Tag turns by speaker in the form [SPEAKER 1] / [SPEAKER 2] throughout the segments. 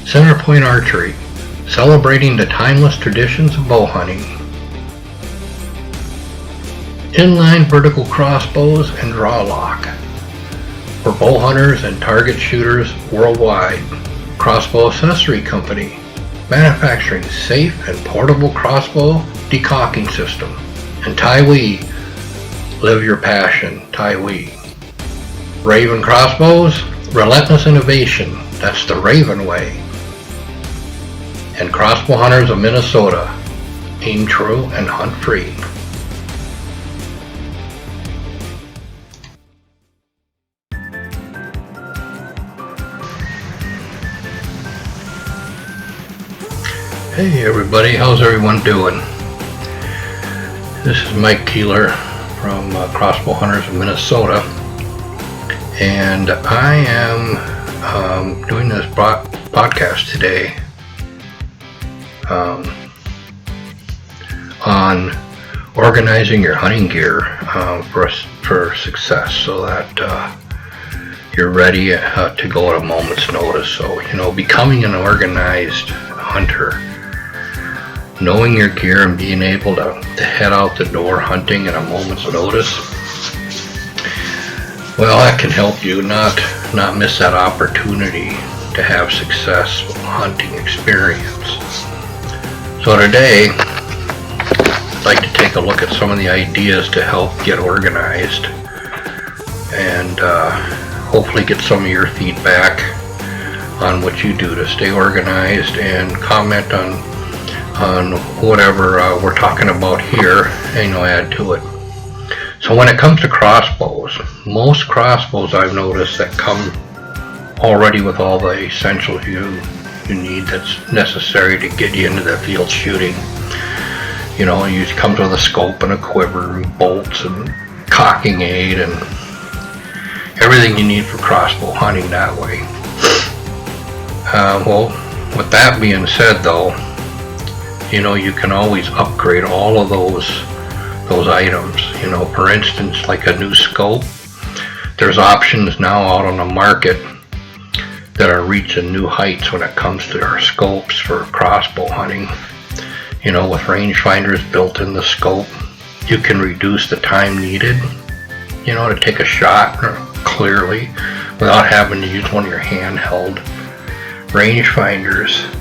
[SPEAKER 1] Centerpoint Archery, celebrating the timeless traditions of bow hunting. Inline vertical crossbows and draw lock. For bow hunters and target shooters worldwide, Crossbow Accessory Company, manufacturing safe and portable crossbow decocking system. And Taiwee, live your passion, Taiwee. Raven Crossbows, relentless innovation, that's the Raven way. And Crossbow Hunters of Minnesota, aim true and hunt free. Hey everybody, how's everyone doing? This is Mike Keeler from Crossbow Hunters of Minnesota, and I am doing this podcast today on organizing your hunting gear for success, so that you're ready to go at a moment's notice. So, becoming an organized hunter, knowing your gear and being able to head out the door hunting at a moment's notice, well, that can help you not miss that opportunity to have successful hunting experience. So today, I'd like to take a look at some of the ideas to help get organized, and hopefully get some of your feedback on what you do to stay organized, and comment on whatever we're talking about here, and add to it. So when it comes to crossbows, most crossbows I've noticed that come already with all the essentials you need that's necessary to get you into the field shooting. It comes with a scope and a quiver and bolts and cocking aid and everything you need for crossbow hunting that way. Well, with that being said though, you can always upgrade all of those items. For instance, like a new scope, there's options now out on the market that are reaching new heights when it comes to our scopes for crossbow hunting. With rangefinders built in the scope, you can reduce the time needed, to take a shot clearly without having to use one of your handheld rangefinders.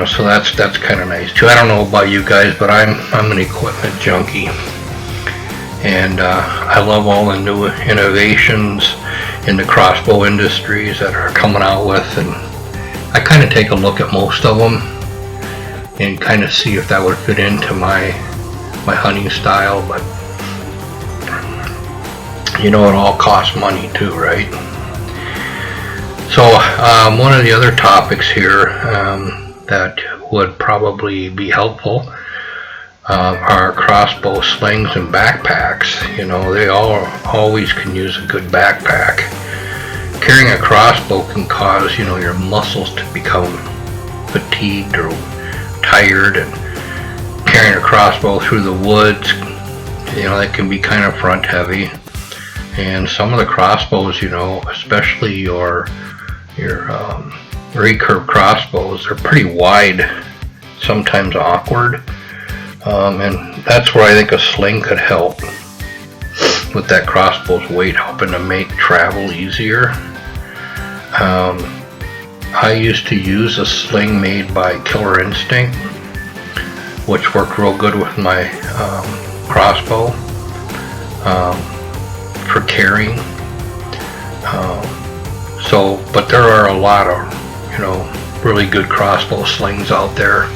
[SPEAKER 1] So that's kind of nice too. I don't know about you guys, but I'm an equipment junkie, and I love all the new innovations in the crossbow industries that are coming out with, and I kind of take a look at most of them and kind of see if that would fit into my hunting style. But it all costs money too, right? So one of the other topics here that would probably be helpful are crossbow slings and backpacks. They always can use a good backpack. Carrying a crossbow can cause your muscles to become fatigued or tired, and carrying a crossbow through the woods, that can be kind of front heavy. And some of the crossbows, especially your recurve crossbows, are pretty wide, sometimes awkward, and that's where I think a sling could help with that crossbow's weight, helping to make travel easier. I used to use a sling made by Killer Instinct, which worked real good with my crossbow for carrying. But there are a lot of really good crossbow slings out there.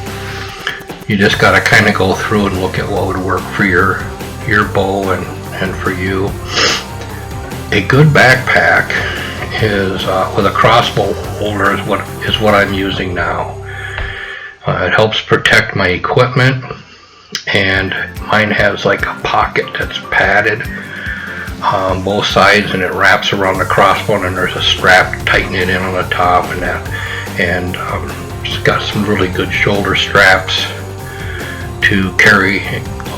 [SPEAKER 1] You just got to kind of go through and look at what would work for your bow and for you. A good backpack is with a crossbow holder is what I'm using now. It helps protect my equipment, and mine has like a pocket that's padded on both sides, and it wraps around the crossbow, and there's a strap to tighten it in on the top, and it's got some really good shoulder straps to carry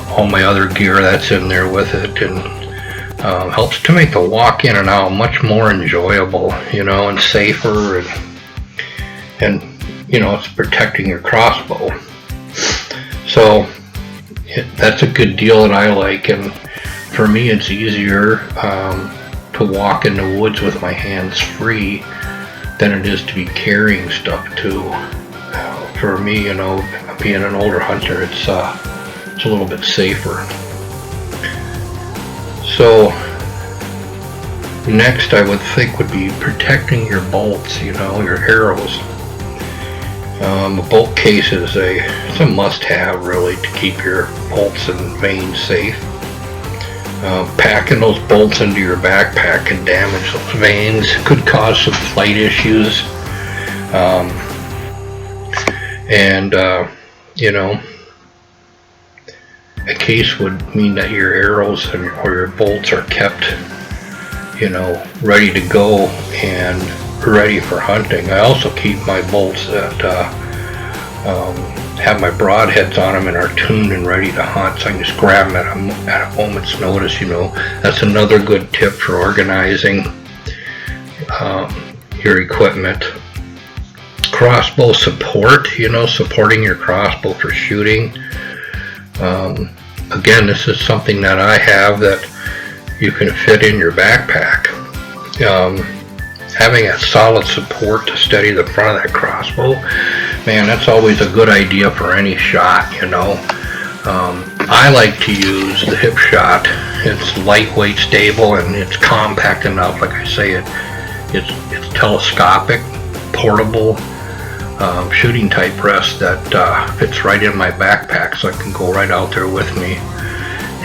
[SPEAKER 1] all my other gear that's in there with it, and helps to make the walk in and out much more enjoyable, and safer, and it's protecting your crossbow. So that's a good deal that I like, and for me it's easier to walk in the woods with my hands free than it is to be carrying stuff too. For me, being an older hunter, it's a little bit safer. So next I would think would be protecting your bolts, your arrows. A bolt case is it's a must-have really to keep your bolts and vanes safe. Packing those bolts into your backpack can damage those vanes, could cause some flight issues, a case would mean that your arrows or your bolts are kept ready to go and ready for hunting. I also keep my bolts that have my broadheads on them and are tuned and ready to hunt, so I can just grab them at a moment's notice. That's another good tip for organizing your equipment. Crossbow support, supporting your crossbow for shooting. Again, this is something that I have that you can fit in your backpack. Having a solid support to steady the front of that crossbow, man, that's always a good idea for any shot. I like to use the hip shot. It's lightweight, stable, and it's compact enough. Like I say, it's telescopic, portable, shooting type rest that fits right in my backpack, so I can go right out there with me,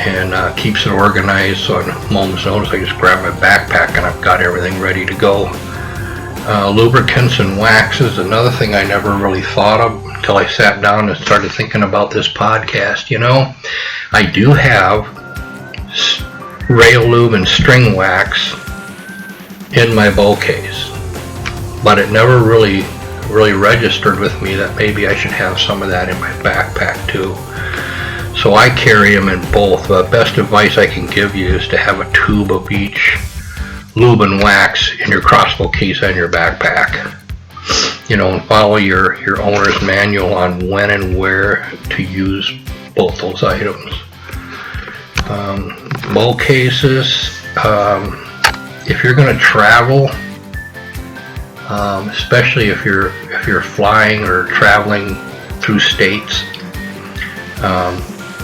[SPEAKER 1] and keeps it organized. So on a moment's notice, I just grab my backpack and I've got everything ready to go. Lubricants and wax is another thing I never really thought of until I sat down and started thinking about this podcast. I do have rail lube and string wax in my bow case, but it never really registered with me that maybe I should have some of that in my backpack too. So I carry them in both. The best advice I can give you is to have a tube of each lube and wax in your crossbow case and your backpack. And follow your owner's manual on when and where to use both those items. Bow cases, if you're going to travel, especially if you're flying or traveling through states,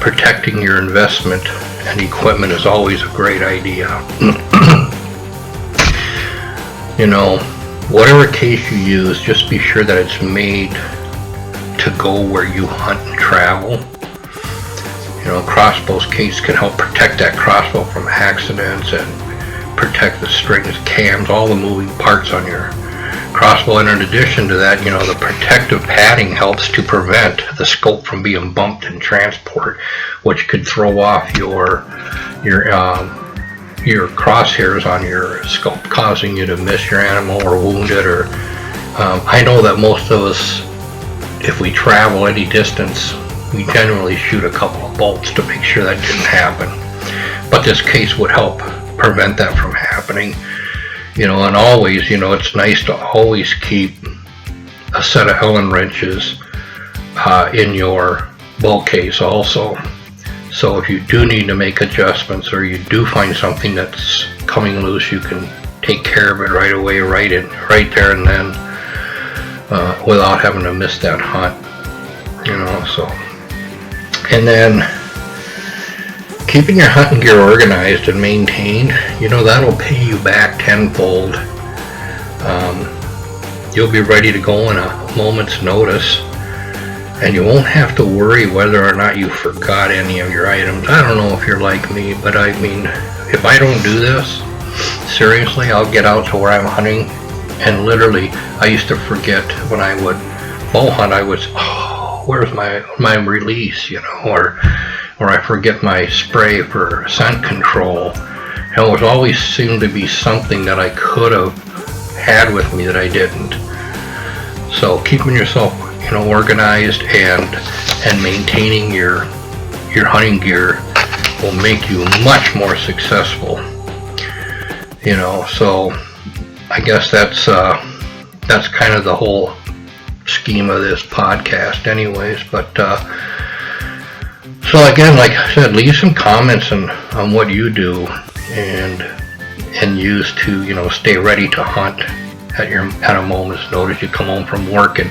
[SPEAKER 1] protecting your investment and equipment is always a great idea. Whatever case you use, just be sure that it's made to go where you hunt and travel. Crossbow's case can help protect that crossbow from accidents and protect the strings, cams, all the moving parts on your crossbow. And in addition to that, the protective padding helps to prevent the scope from being bumped in transport, which could throw off your crosshairs on your scope, causing you to miss your animal or wound it. Or I know that most of us, if we travel any distance, we generally shoot a couple of bolts to make sure that didn't happen. But this case would help prevent that from happening. And always, it's nice to always keep a set of Allen wrenches in your bow case also. So if you do need to make adjustments, or you do find something that's coming loose, you can take care of it right away, right there and then, without having to miss that hunt. So. And then keeping your hunting gear organized and maintained, that'll pay you back tenfold. You'll be ready to go in a moment's notice, and you won't have to worry whether or not you forgot any of your items. I don't know if you're like me, but if I don't do this, seriously, I'll get out to where I'm hunting, and literally, I used to forget when I would bow hunt. I was, where's my release, or I forget my spray for scent control. And it was always seemed to be something that I could have had with me that I didn't. So keeping yourself, organized and maintaining your hunting gear will make you much more successful. So I guess that's kind of the whole scheme of this podcast anyways. But so again, like I said, leave some comments on what you do and use to, stay ready to hunt at a moment's notice. You come home from work and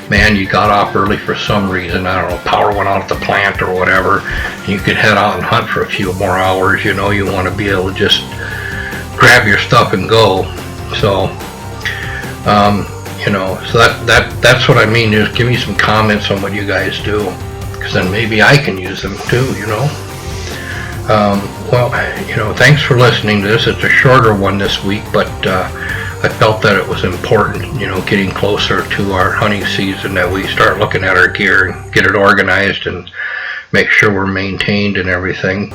[SPEAKER 1] man, you got off early for some reason, I don't know, power went out at the plant or whatever, you could head out and hunt for a few more hours. You want to be able to just grab your stuff and go. So so that's what I mean. Is give me some comments on what you guys do, because then maybe I can use them too. Well, thanks for listening to this. It's a shorter one this week, but I felt that it was important, getting closer to our hunting season, that we start looking at our gear and get it organized and make sure we're maintained and everything.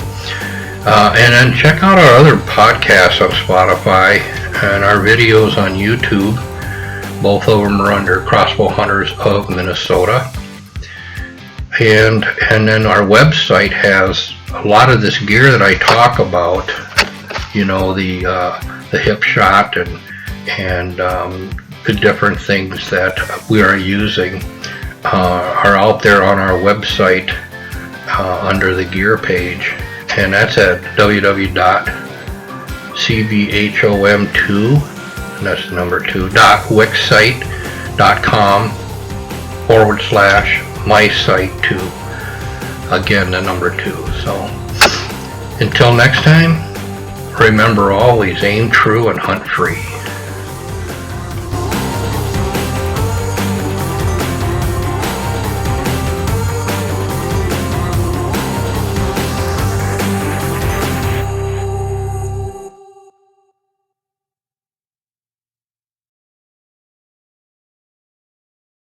[SPEAKER 1] And then check out our other podcasts on Spotify and our videos on YouTube. Both of them are under Crossbow Hunters of Minnesota. And then our website has a lot of this gear that I talk about, the hip shot and the different things that we are using are out there on our website under the gear page, and that's at www.cbhom2, and that's the number 2.wixsite.com/mysite2, again the number 2. So until next time, remember, always aim true and hunt free.